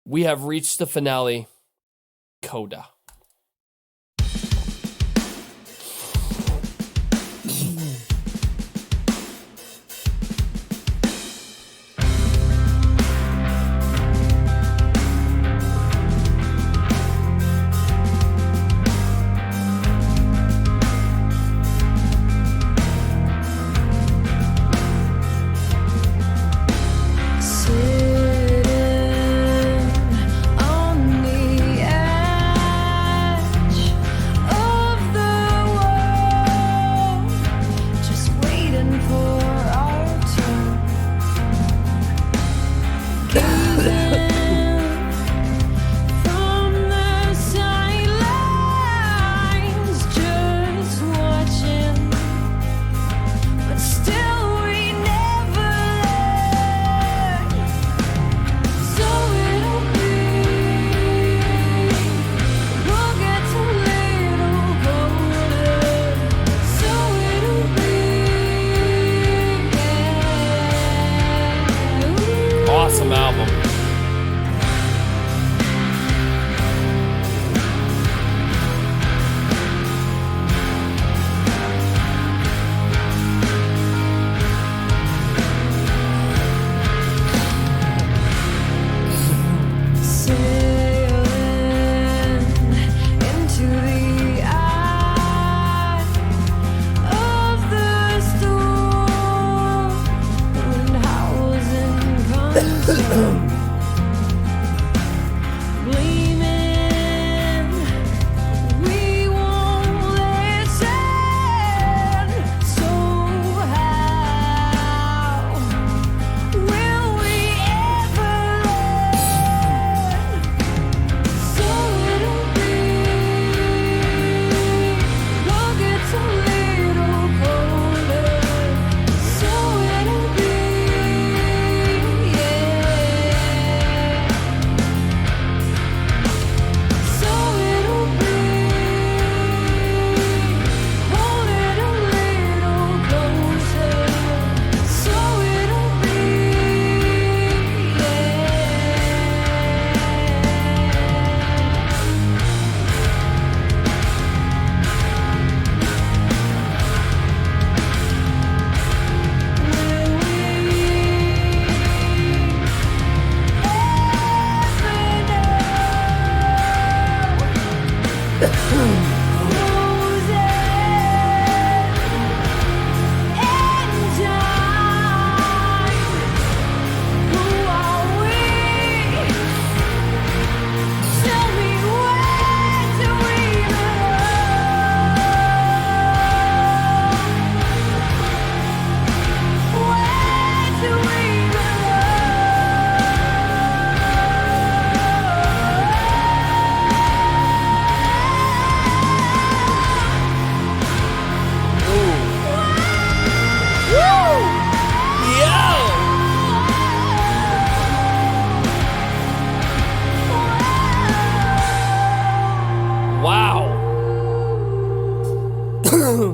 We have reached the finale, Coda. Awesome album.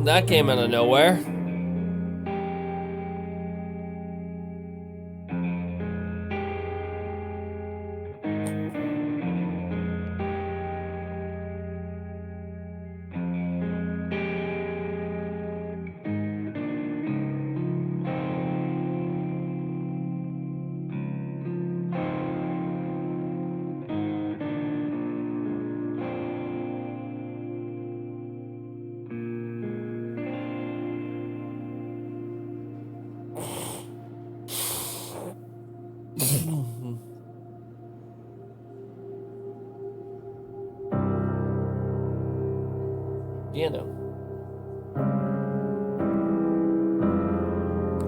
That came out of nowhere.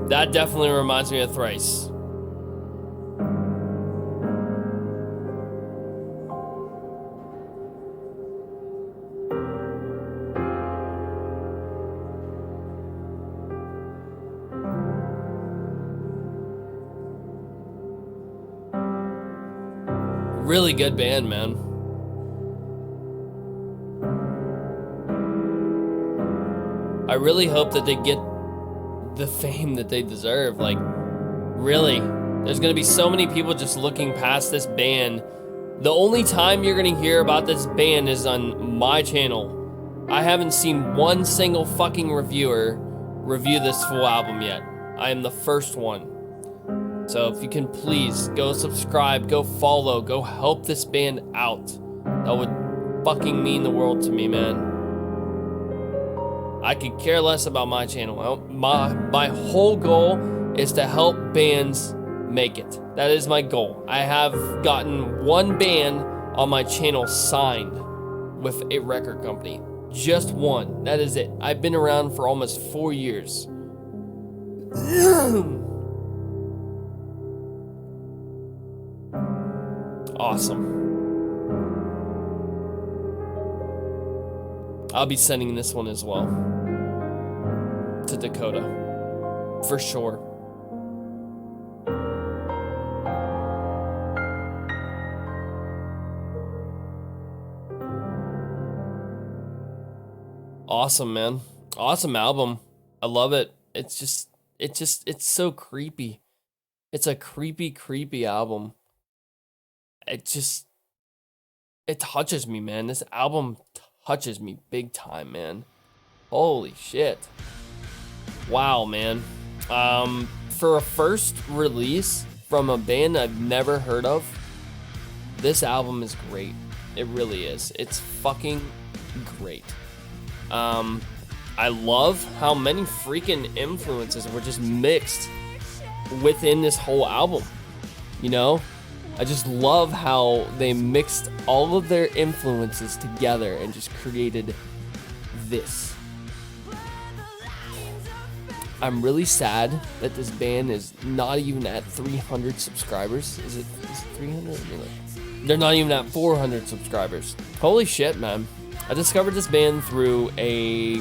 That definitely reminds me of Thrice. Really good band, man. I really hope that they get the fame that they deserve. Like, really, there's gonna be so many people just looking past this band The only time you're gonna hear about this band is on my channel. I haven't seen one single fucking reviewer review this full album yet. I am the first one. So if you can please go subscribe, go follow, go help this band out. That would fucking mean the world to me, man. I could care less about my channel. My whole goal is to help bands make it. That is my goal. I have gotten one band on my channel signed with a record company. Just one. That is it. I've been around for almost 4 years. Awesome. I'll be sending this one as well to Dakota, for sure. Awesome, man. Awesome album. I love it. It's so creepy. It's a creepy album. It touches me, man. This album touches me big time, man. Holy shit. Wow, man. For a first release from a band I've never heard of, this album is great. It really is. It's fucking great. I love how many freaking influences were just mixed within this whole album. You know? I just love how they mixed all of their influences together and just created this. I'm really sad that this band is not even at 300 subscribers. Is it 300? They're not even at 400 subscribers. Holy shit, man. I discovered this band through a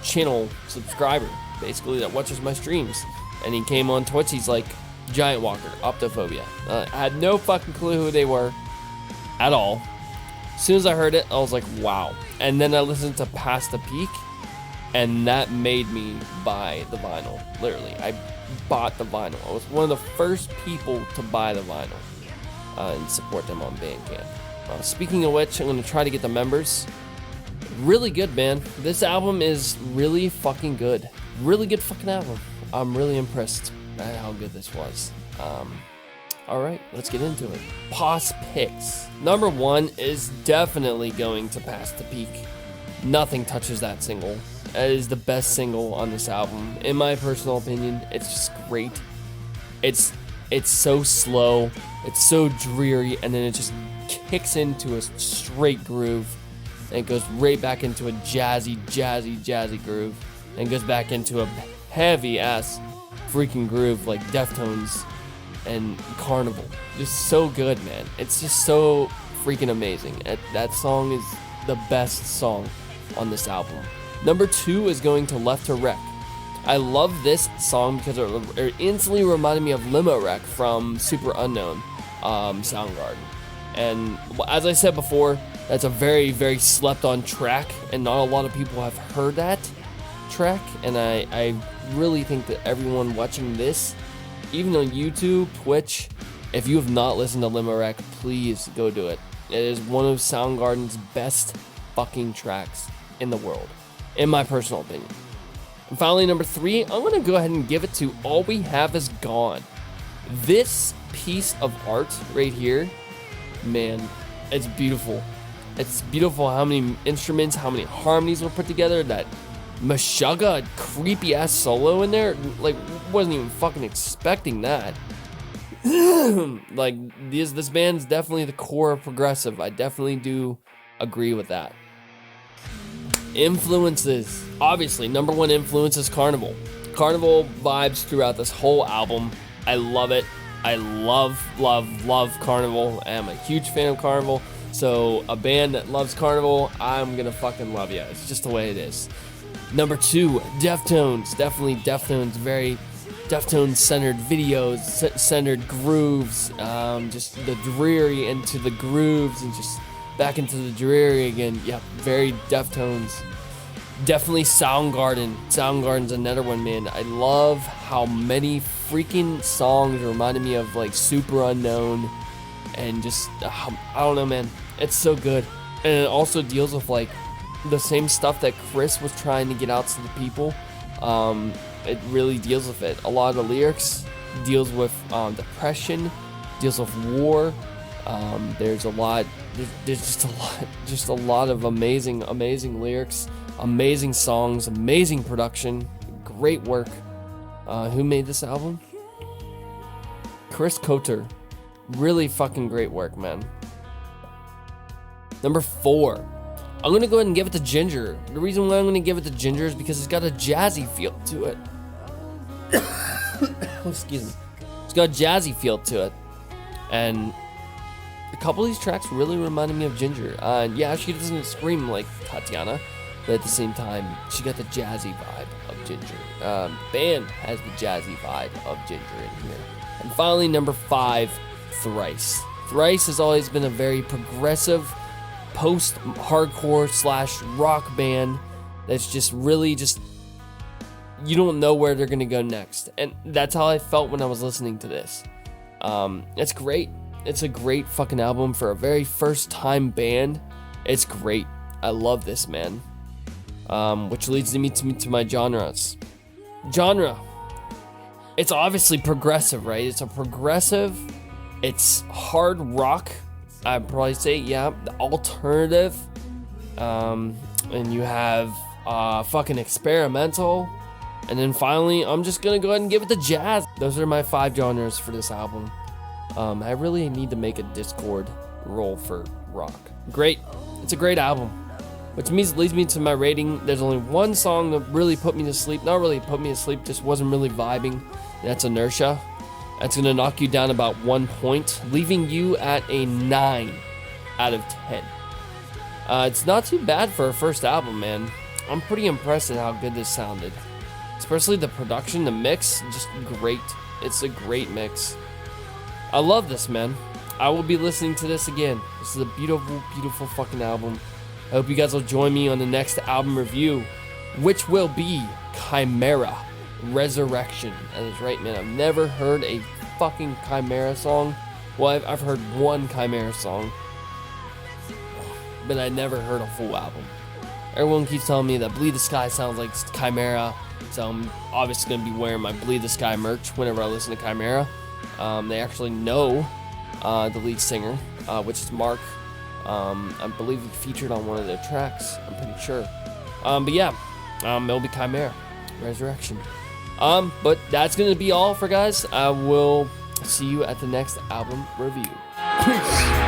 channel subscriber, basically, that watches my streams. And he came on Twitch, he's like, Giant Walker, Optophobia. I had no fucking clue who they were at all. As soon as I heard it, I was like, wow. And then I listened to Past the Peak, and that made me buy the vinyl. Literally, I bought the vinyl. I was one of the first people to buy the vinyl and support them on Bandcamp. Speaking of which, I'm going to try to get the members. Really good, man. This album is really fucking good. Really good fucking album. I'm really impressed at how good this was. Alright, let's get into it. Pause picks. Number 1 is definitely going to Past the Peak. Nothing touches that single. It is the best single on this album. In my personal opinion, it's just great. It's so slow, it's so dreary, and then it just kicks into a straight groove, and it goes right back into a jazzy groove, and goes back into a heavy ass freaking groove like Deftones and Carnival. Just so good, man. It's just so freaking amazing. That song is the best song on this album. Number 2 is going to Left to Wreck. I love this song because it instantly reminded me of Limo Wreck from Super Unknown Soundgarden. And as I said before, that's a very, very slept on track, and not a lot of people have heard that track. And I really think that everyone watching this, even on YouTube, Twitch, if you have not listened to Limo Wreck, please go do it. It is one of Soundgarden's best fucking tracks in the world, in my personal opinion. And finally, number 3, I'm going to go ahead and give it to All We Have Is Gone. This piece of art right here, man, it's beautiful. It's beautiful how many instruments, how many harmonies were put together. That Meshuggah creepy ass solo in there, like, wasn't even fucking expecting that. Like, this band's definitely the core of progressive. I definitely do agree with that. Influences. Obviously, number 1 influence is Carnival. Carnival vibes throughout this whole album. I love it. I love Carnival. I am a huge fan of Carnival. So a band that loves Carnival, I'm gonna fucking love you. It's just the way it is. Number 2, Deftones. Definitely Deftones. Very Deftones-centered videos, centered grooves. Just the dreary into the grooves and just back into the dreary again. Yep, very Deftones. Definitely Soundgarden. Soundgarden's another one, man. I love how many freaking songs reminded me of like Super Unknown and just I don't know, man, it's so good. And it also deals with like the same stuff that Chris was trying to get out to the people. It really deals with it. A lot of the lyrics deals with depression, deals with war. There's just a lot of amazing lyrics, amazing songs, amazing production, great work. Who made this album? Chris Coda. Really fucking great work, man. Number 4. I'm gonna go ahead and give it to Ginger. The reason why I'm gonna give it to Ginger is because it's got a jazzy feel to it. Excuse me. It's got a jazzy feel to it. And a couple of these tracks really reminded me of Ginger. Yeah, she doesn't scream like Tatiana, but at the same time, she got the jazzy vibe of Ginger. Band has the jazzy vibe of Ginger in here. And finally, number 5, Thrice. Thrice has always been a very progressive post-hardcore / rock band that's just really you don't know where they're gonna go next, and that's how I felt when I was listening to this. It's great. It's a great fucking album for a very first time band. It's great. I love this, man. Which leads me to my genres. Genre. It's obviously progressive, right? It's a progressive. It's hard rock. I'd probably say, yeah, the alternative. And you have fucking experimental. And then finally, I'm just gonna go ahead and give it to jazz. Those are my 5 genres for this album. I really need to make a Discord role for rock. Great. It's a great album. Which leads me to my rating. There's only one song that really put me to sleep. Not really put me to sleep, just wasn't really vibing. That's Inertia. That's gonna knock you down about 1 point, leaving you at a 9 out of 10. It's not too bad for a first album, man. I'm pretty impressed at how good this sounded. Especially the production, the mix, just great. It's a great mix. I love this, man. I will be listening to this again. This is a beautiful, beautiful fucking album. I hope you guys will join me on the next album review, which will be Chimera Resurrection. That is right, man. I've never heard a fucking Chimera song. Well, I've heard one Chimera song, but I never heard a full album. Everyone keeps telling me that Bleed the Sky sounds like Chimera, so I'm obviously going to be wearing my Bleed the Sky merch whenever I listen to Chimera. They actually know the lead singer, which is Mark. I believe he featured on one of their tracks, I'm pretty sure. But yeah, it'll be Chimera Resurrection. But that's going to be all for guys. I will see you at the next album review. Peace.